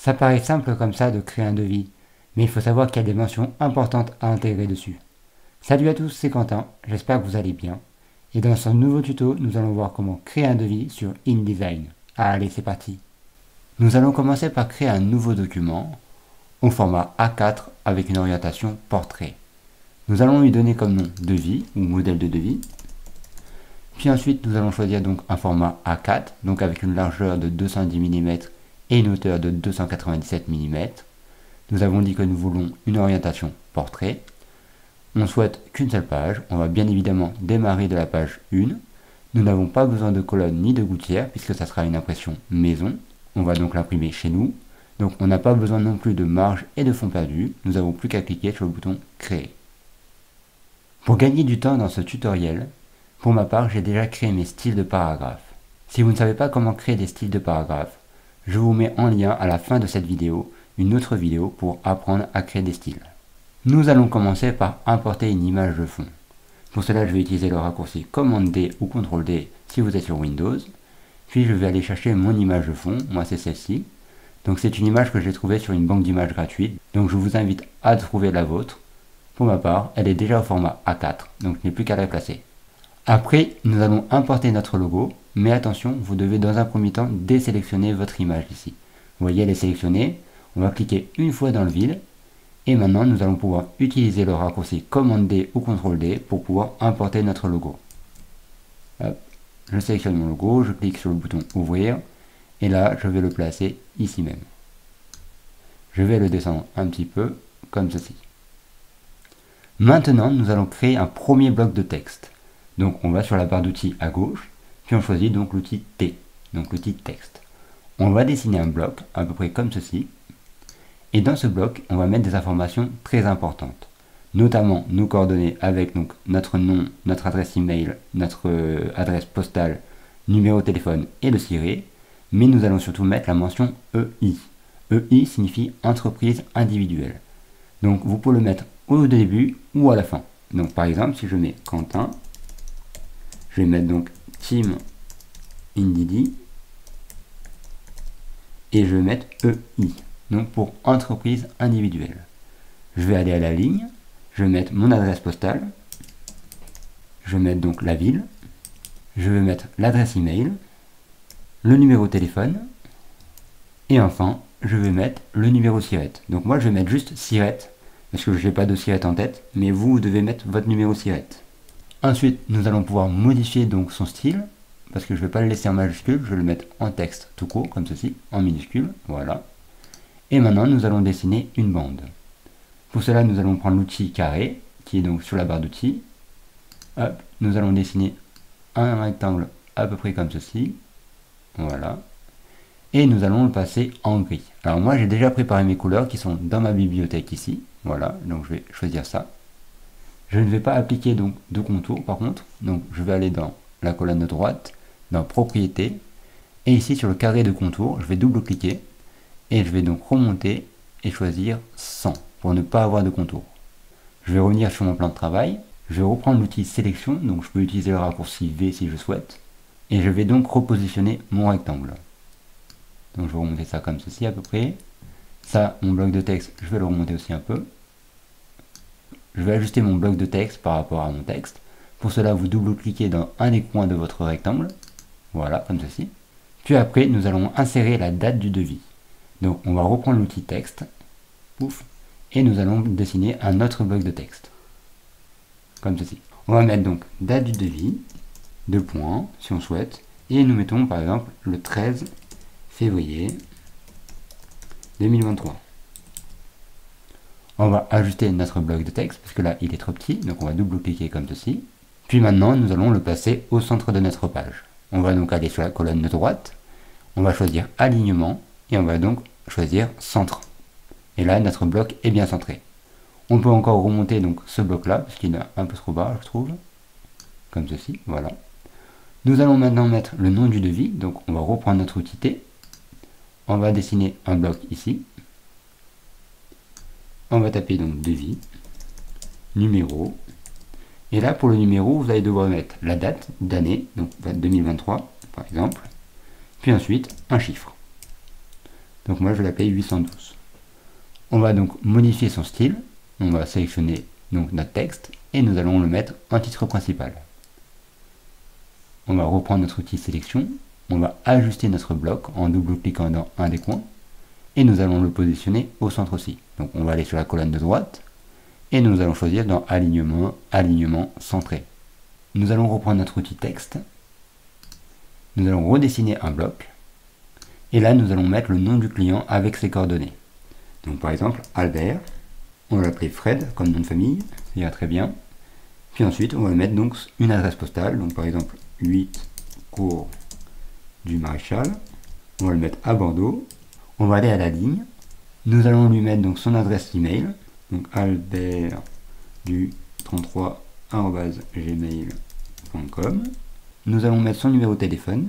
Ça paraît simple comme ça de créer un devis, mais il faut savoir qu'il y a des mentions importantes à intégrer dessus. Salut à tous, c'est Quentin, j'espère que vous allez bien. Et dans ce nouveau tuto, nous allons voir comment créer un devis sur InDesign. Allez, c'est parti. Nous allons commencer par créer un nouveau document au format A4 avec une orientation portrait. Nous allons lui donner comme nom devis ou modèle de devis. Puis ensuite, nous allons choisir donc un format A4, donc avec une largeur de 210 mm et une hauteur de 297 mm. Nous avons dit que nous voulons une orientation portrait. On souhaite qu'une seule page. On va bien évidemment démarrer de la page 1. Nous n'avons pas besoin de colonne ni de gouttière puisque ça sera une impression maison. On va donc l'imprimer chez nous. Donc on n'a pas besoin non plus de marge et de fond perdu. Nous n'avons plus qu'à cliquer sur le bouton créer. Pour gagner du temps dans ce tutoriel, pour ma part, j'ai déjà créé mes styles de paragraphes. Si vous ne savez pas comment créer des styles de paragraphes, je vous mets en lien à la fin de cette vidéo une autre vidéo pour apprendre à créer des styles. Nous allons commencer par importer une image de fond. Pour cela, je vais utiliser le raccourci Commande D ou CTRL D si vous êtes sur Windows. Puis je vais aller chercher mon image de fond, moi c'est celle-ci. Donc c'est une image que j'ai trouvée sur une banque d'images gratuite, donc je vous invite à trouver la vôtre. Pour ma part, elle est déjà au format A4, donc je n'ai plus qu'à la placer. Après, nous allons importer notre logo, mais attention, vous devez dans un premier temps désélectionner votre image ici. Vous voyez, elle est sélectionnée, on va cliquer une fois dans le vide. Et maintenant, nous allons pouvoir utiliser le raccourci Commande D ou CTRL D pour pouvoir importer notre logo. Hop, je sélectionne mon logo, je clique sur le bouton Ouvrir, et là, je vais le placer ici même. Je vais le descendre un petit peu, comme ceci. Maintenant, nous allons créer un premier bloc de texte. Donc, on va sur la barre d'outils à gauche, puis on choisit donc l'outil T, donc l'outil texte. On va dessiner un bloc, à peu près comme ceci. Et dans ce bloc, on va mettre des informations très importantes, notamment nos coordonnées avec donc, notre nom, notre adresse email, notre adresse postale, numéro de téléphone et le ciré, mais nous allons surtout mettre la mention EI. EI signifie entreprise individuelle. Donc vous pouvez le mettre au début ou à la fin. Donc par exemple, si je mets Quentin, je vais mettre donc Team Indidi et je vais mettre EI. Donc pour entreprise individuelle. Je vais aller à la ligne, je vais mettre mon adresse postale, je vais mettre donc la ville, je vais mettre l'adresse email, le numéro de téléphone, et enfin, je vais mettre le numéro SIRET. Donc moi je vais mettre juste SIRET, parce que je n'ai pas de SIRET en tête, mais vous devez mettre votre numéro SIRET. Ensuite, nous allons pouvoir modifier donc son style, parce que je ne vais pas le laisser en majuscule, je vais le mettre en texte tout court, comme ceci, en minuscule, voilà. Et maintenant, nous allons dessiner une bande. Pour cela, nous allons prendre l'outil carré, qui est donc sur la barre d'outils. Nous allons dessiner un rectangle à peu près comme ceci. Voilà. Et nous allons le passer en gris. Alors moi, j'ai déjà préparé mes couleurs qui sont dans ma bibliothèque ici. Voilà, donc je vais choisir ça. Je ne vais pas appliquer donc de contour par contre. Donc je vais aller dans la colonne de droite, dans Propriétés. Et ici, sur le carré de contour, je vais double-cliquer. Et je vais donc remonter et choisir 100 pour ne pas avoir de contour. Je vais revenir sur mon plan de travail. Je vais reprendre l'outil sélection, donc je peux utiliser le raccourci V si je souhaite. Et je vais donc repositionner mon rectangle. Donc je vais remonter ça comme ceci à peu près. Ça, mon bloc de texte, je vais le remonter aussi un peu. Je vais ajuster mon bloc de texte par rapport à mon texte. Pour cela, vous double-cliquez dans un des coins de votre rectangle. Voilà, comme ceci. Puis après, nous allons insérer la date du devis. Donc on va reprendre l'outil texte, pouf, et nous allons dessiner un autre bloc de texte, comme ceci. On va mettre donc date du devis, 2 points, si on souhaite, et nous mettons par exemple le 13 février 2023. On va ajuster notre bloc de texte, parce que là il est trop petit, donc on va double-cliquer comme ceci. Puis maintenant nous allons le placer au centre de notre page. On va donc aller sur la colonne de droite, on va choisir alignement, et on va donc choisir centre. Et là, notre bloc est bien centré. On peut encore remonter donc ce bloc-là, parce qu'il est un peu trop bas, je trouve. Comme ceci, voilà. Nous allons maintenant mettre le nom du devis. Donc, on va reprendre notre outil T. On va dessiner un bloc ici. On va taper donc devis, numéro. Et là, pour le numéro, vous allez devoir mettre la date d'année, donc 2023, par exemple. Puis ensuite, un chiffre. Donc moi je vais l'appeler 812. On va donc modifier son style. On va sélectionner donc notre texte et nous allons le mettre en titre principal. On va reprendre notre outil sélection. On va ajuster notre bloc en double-cliquant dans un des coins. Et nous allons le positionner au centre aussi. Donc on va aller sur la colonne de droite. Et nous allons choisir dans alignement, alignement centré. Nous allons reprendre notre outil texte. Nous allons redessiner un bloc. Et là, nous allons mettre le nom du client avec ses coordonnées. Donc par exemple, Albert. On va l'appeler Fred comme nom de famille. Ça ira très bien. Puis ensuite, on va mettre donc une adresse postale. Donc par exemple, 8 cours du Maréchal. On va le mettre à Bordeaux. On va aller à la ligne. Nous allons lui mettre donc son adresse email. Donc albert du 33@gmail.com. Nous allons mettre son numéro de téléphone.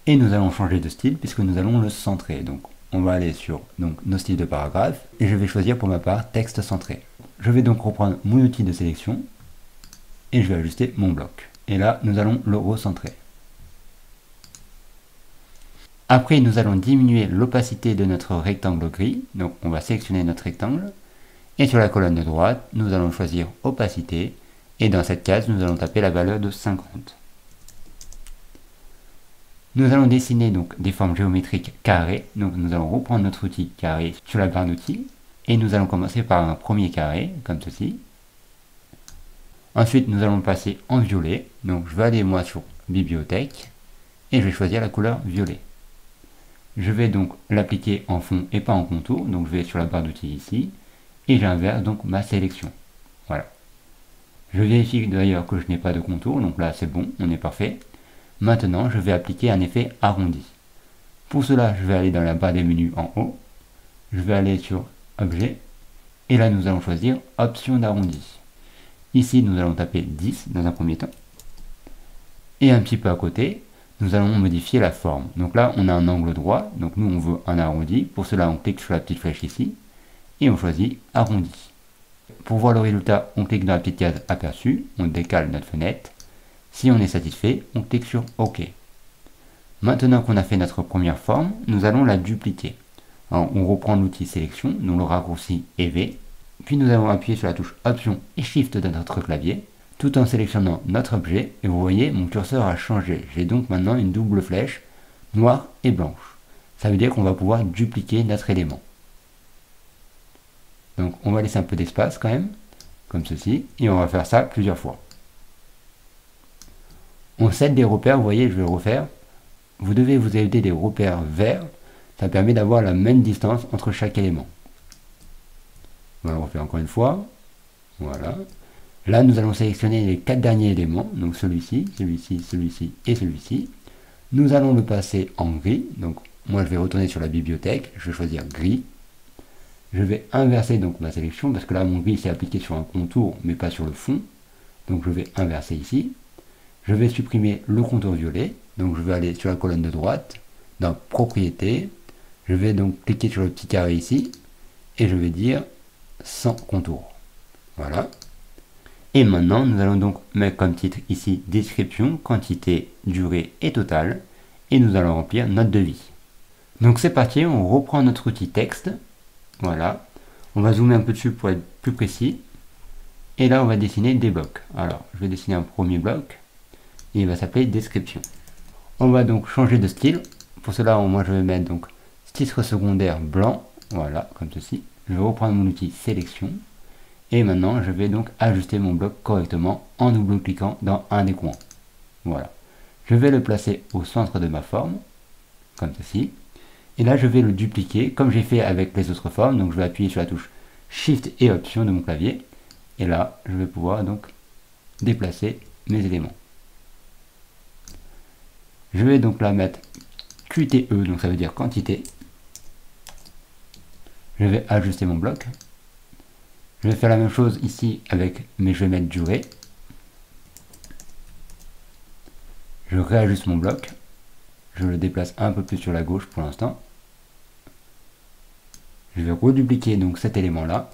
Et nous allons changer de style puisque nous allons le centrer. Donc on va aller sur nos styles de paragraphe. Et je vais choisir pour ma part texte centré. Je vais donc reprendre mon outil de sélection. Et je vais ajuster mon bloc. Et là, nous allons le recentrer. Après, nous allons diminuer l'opacité de notre rectangle gris. Donc, on va sélectionner notre rectangle. Et sur la colonne de droite, nous allons choisir opacité. Et dans cette case, nous allons taper la valeur de 50. Nous allons dessiner donc des formes géométriques carrées. Donc, nous allons reprendre notre outil carré sur la barre d'outils. Et nous allons commencer par un premier carré, comme ceci. Ensuite, nous allons passer en violet. Donc, je vais aller moi sur bibliothèque. Et je vais choisir la couleur violet. Je vais donc l'appliquer en fond et pas en contour. Donc je vais sur la barre d'outils ici. Et j'inverse donc ma sélection. Voilà. Je vérifie d'ailleurs que je n'ai pas de contour. Donc là c'est bon, on est parfait. Maintenant je vais appliquer un effet arrondi. Pour cela je vais aller dans la barre des menus en haut. Je vais aller sur objet. Et là nous allons choisir option d'arrondi. Ici nous allons taper 10 dans un premier temps. Et un petit peu à côté, nous allons modifier la forme. Donc là, on a un angle droit. Donc nous, on veut un arrondi. Pour cela, on clique sur la petite flèche ici. Et on choisit arrondi. Pour voir le résultat, on clique dans la petite case aperçu. On décale notre fenêtre. Si on est satisfait, on clique sur OK. Maintenant qu'on a fait notre première forme, nous allons la dupliquer. Alors, on reprend l'outil sélection. Nous le raccourci EV. Puis nous allons appuyer sur la touche Option et Shift de notre clavier, tout en sélectionnant notre objet, et vous voyez, mon curseur a changé. J'ai donc maintenant une double flèche, noire et blanche. Ça veut dire qu'on va pouvoir dupliquer notre élément. Donc on va laisser un peu d'espace quand même, comme ceci, et on va faire ça plusieurs fois. On set des repères, vous voyez, je vais le refaire. Vous devez vous aider des repères verts, ça permet d'avoir la même distance entre chaque élément. On va le refaire encore une fois, voilà. Là, nous allons sélectionner les 4 derniers éléments, donc celui-ci, celui-ci, celui-ci et celui-ci. Nous allons le passer en gris, donc moi je vais retourner sur la bibliothèque, je vais choisir gris. Je vais inverser donc ma sélection, parce que là mon gris s'est appliqué sur un contour, mais pas sur le fond. Donc je vais inverser ici. Je vais supprimer le contour violet, donc je vais aller sur la colonne de droite, dans Propriétés. Je vais donc cliquer sur le petit carré ici, et je vais dire sans contour. Voilà. Et maintenant, nous allons donc mettre comme titre ici description, quantité, durée et total. Et nous allons remplir notre devis. Donc c'est parti, on reprend notre outil texte. Voilà. On va zoomer un peu dessus pour être plus précis. Et là, on va dessiner des blocs. Alors, je vais dessiner un premier bloc. Et il va s'appeler description. On va donc changer de style. Pour cela, moi, je vais mettre donc titre secondaire blanc. Voilà, comme ceci. Je vais reprendre mon outil sélection. Et maintenant, je vais donc ajuster mon bloc correctement en double-cliquant dans un des coins. Voilà. Je vais le placer au centre de ma forme, comme ceci. Et là, je vais le dupliquer, comme j'ai fait avec les autres formes. Donc, je vais appuyer sur la touche Shift et Option de mon clavier. Et là, je vais pouvoir donc déplacer mes éléments. Je vais donc la mettre QTE, donc ça veut dire quantité. Je vais ajuster mon bloc. Je vais faire la même chose ici avec, mais je vais mettre durée. Je réajuste mon bloc. Je le déplace un peu plus sur la gauche pour l'instant. Je vais redupliquer donc cet élément là.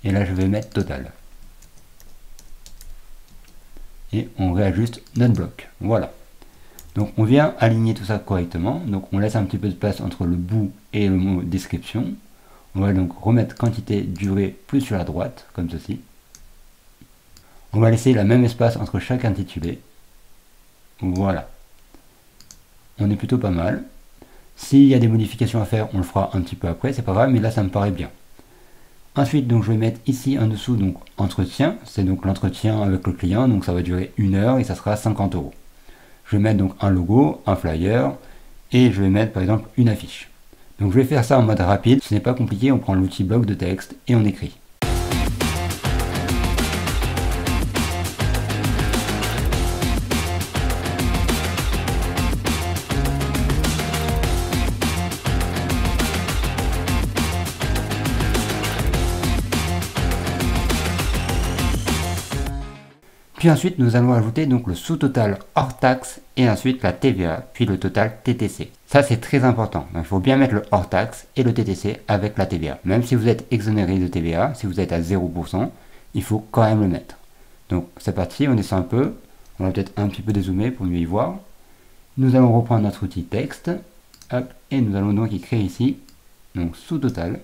Et là je vais mettre total. Et on réajuste notre bloc. Voilà. Donc on vient aligner tout ça correctement. Donc on laisse un petit peu de place entre le bout et le mot description. On va donc remettre quantité, durée plus sur la droite, comme ceci. On va laisser la même espace entre chaque intitulé. Voilà. On est plutôt pas mal. S'il y a des modifications à faire, on le fera un petit peu après, c'est pas grave, mais là ça me paraît bien. Ensuite, donc je vais mettre ici en dessous donc entretien, c'est donc l'entretien avec le client, donc ça va durer 1 heure et ça sera 50 €. Je vais mettre donc un logo, un flyer, et je vais mettre par exemple une affiche. Donc je vais faire ça en mode rapide, ce n'est pas compliqué, on prend l'outil bloc de texte et on écrit. Puis ensuite, nous allons ajouter donc le sous-total hors taxe et ensuite la TVA, puis le total TTC. Ça, c'est très important. Donc, il faut bien mettre le hors taxe et le TTC avec la TVA. Même si vous êtes exonéré de TVA, si vous êtes à 0%, il faut quand même le mettre. Donc, c'est parti, on descend un peu. On va peut-être un petit peu dézoomer pour mieux y voir. Nous allons reprendre notre outil texte. Hop, et nous allons donc écrire ici, donc sous-total.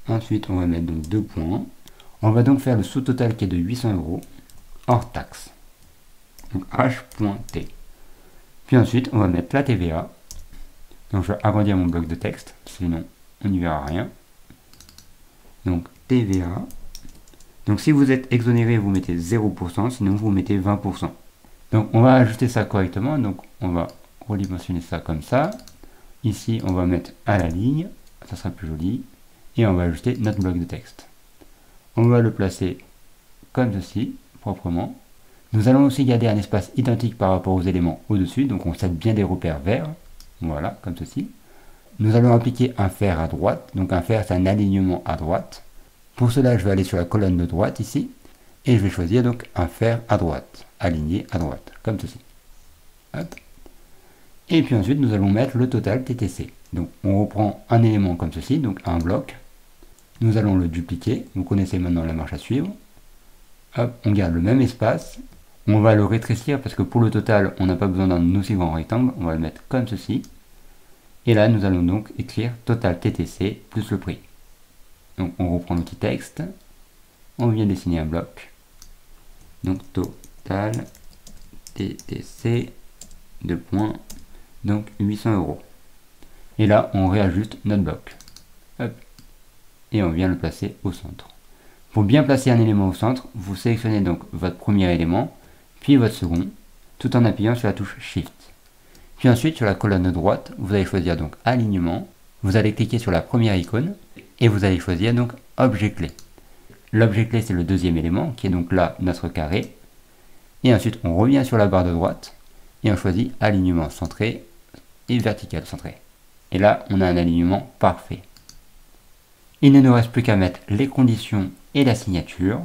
Ensuite, on va mettre donc 2 points. On va donc faire le sous-total qui est de 800 € hors taxe. Donc H.T. Puis ensuite, on va mettre la TVA. Donc je vais agrandir mon bloc de texte, sinon on n'y verra rien. Donc TVA. Donc si vous êtes exonéré, vous mettez 0%, sinon vous mettez 20%. Donc on va ajuster ça correctement. Donc on va redimensionner ça comme ça. Ici, on va mettre à la ligne, ça sera plus joli. Et on va ajuster notre bloc de texte. On va le placer comme ceci, proprement. Nous allons aussi garder un espace identique par rapport aux éléments au-dessus, donc on set bien des repères verts, voilà, comme ceci. Nous allons appliquer un fer à droite, donc un fer c'est un alignement à droite. Pour cela, je vais aller sur la colonne de droite ici, et je vais choisir donc un fer à droite, aligné à droite, comme ceci. Hop. Et puis ensuite, nous allons mettre le total TTC. Donc on reprend un élément comme ceci, donc un bloc. Nous allons le dupliquer, vous connaissez maintenant la marche à suivre. Hop, on garde le même espace, on va le rétrécir parce que pour le total, on n'a pas besoin d'un aussi grand rectangle, on va le mettre comme ceci. Et là, nous allons donc écrire total TTC plus le prix. Donc on reprend l'outil texte, on vient dessiner un bloc. Donc total TTC, 2 points, donc 800 €. Et là, on réajuste notre bloc. Hop, et on vient le placer au centre. Pour bien placer un élément au centre, vous sélectionnez donc votre premier élément, puis votre second, tout en appuyant sur la touche Shift. Puis ensuite, sur la colonne de droite, vous allez choisir donc Alignement, vous allez cliquer sur la première icône, et vous allez choisir donc Objet clé. L'objet clé, c'est le deuxième élément, qui est donc là, notre carré. Et ensuite, on revient sur la barre de droite, et on choisit Alignement centré et vertical centré. Et là, on a un alignement parfait. Il ne nous reste plus qu'à mettre les conditions et la signature.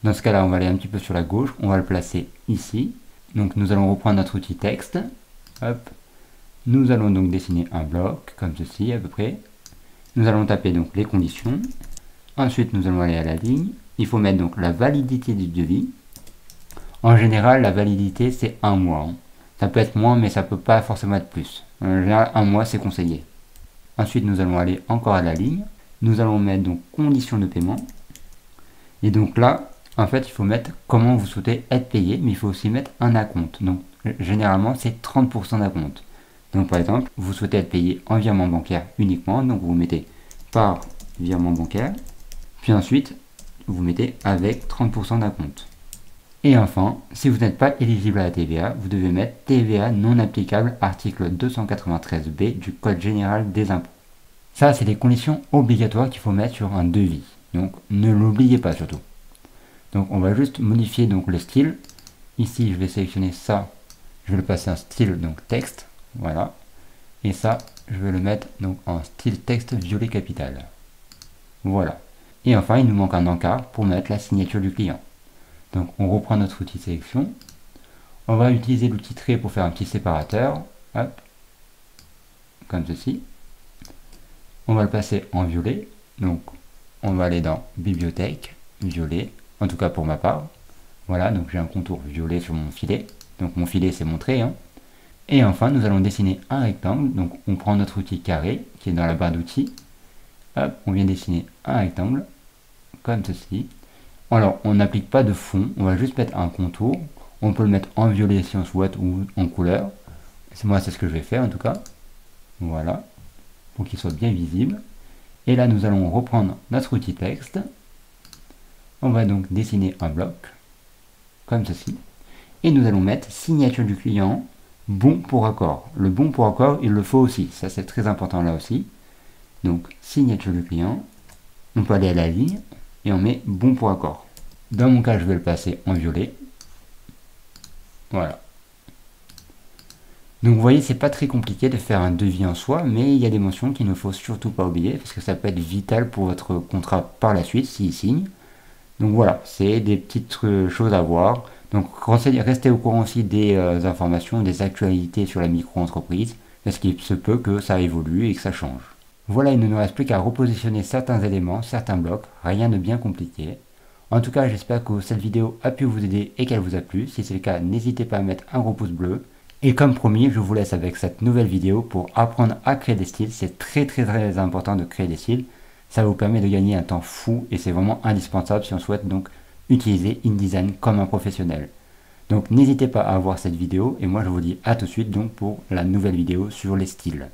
Dans ce cas-là, on va aller un petit peu sur la gauche, on va le placer ici. Donc nous allons reprendre notre outil texte. Hop. Nous allons donc dessiner un bloc, comme ceci à peu près. Nous allons taper donc les conditions. Ensuite, nous allons aller à la ligne. Il faut mettre donc la validité du devis. En général, la validité, c'est 1 mois. Ça peut être moins, mais ça peut pas forcément être plus. En général, 1 mois, c'est conseillé. Ensuite, nous allons aller encore à la ligne. Nous allons mettre donc conditions de paiement. Et donc là, en fait, il faut mettre comment vous souhaitez être payé, mais il faut aussi mettre un acompte. Donc, généralement, c'est 30% d'acompte. Donc, par exemple, vous souhaitez être payé en virement bancaire uniquement. Donc, vous mettez par virement bancaire. Puis ensuite, vous mettez avec 30% d'acompte. Et enfin, si vous n'êtes pas éligible à la TVA, vous devez mettre TVA non applicable, article 293b du Code général des impôts. Ça, c'est des conditions obligatoires qu'il faut mettre sur un devis. Donc, ne l'oubliez pas surtout. Donc, on va juste modifier donc le style. Ici, je vais sélectionner ça. Je vais le passer en style donc texte. Voilà. Et ça, je vais le mettre donc en style texte violet capital. Voilà. Et enfin, il nous manque un encart pour mettre la signature du client. Donc, on reprend notre outil sélection. On va utiliser l'outil trait pour faire un petit séparateur. Hop. Comme ceci. On va le passer en violet. Donc, on va aller dans bibliothèque, violet, en tout cas pour ma part. Voilà, donc j'ai un contour violet sur mon filet. Donc mon filet, c'est mon trait. Hein. Et enfin, nous allons dessiner un rectangle. Donc on prend notre outil carré qui est dans la barre d'outils. Hop, on vient dessiner un rectangle comme ceci. Alors, on n'applique pas de fond, on va juste mettre un contour. On peut le mettre en violet si on souhaite ou en couleur. Moi, c'est ce que je vais faire en tout cas. Voilà, pour qu'il soit bien visible. Et là, nous allons reprendre notre outil texte. On va donc dessiner un bloc, comme ceci. Et nous allons mettre signature du client, bon pour accord. Le bon pour accord, il le faut aussi. Ça, c'est très important là aussi. Donc, signature du client. On peut aller à la ligne et on met bon pour accord. Dans mon cas, je vais le passer en violet. Voilà. Donc vous voyez, c'est pas très compliqué de faire un devis en soi, mais il y a des mentions qu'il ne faut surtout pas oublier, parce que ça peut être vital pour votre contrat par la suite, s'il signe. Donc voilà, c'est des petites choses à voir. Donc restez au courant aussi des informations, des actualités sur la micro-entreprise, parce qu'il se peut que ça évolue et que ça change. Voilà, il ne nous reste plus qu'à repositionner certains éléments, certains blocs, rien de bien compliqué. En tout cas, j'espère que cette vidéo a pu vous aider et qu'elle vous a plu. Si c'est le cas, n'hésitez pas à mettre un gros pouce bleu. Et comme promis, je vous laisse avec cette nouvelle vidéo pour apprendre à créer des styles. C'est très important de créer des styles. Ça vous permet de gagner un temps fou et c'est vraiment indispensable si on souhaite donc utiliser InDesign comme un professionnel. Donc n'hésitez pas à voir cette vidéo et moi je vous dis à tout de suite donc pour la nouvelle vidéo sur les styles.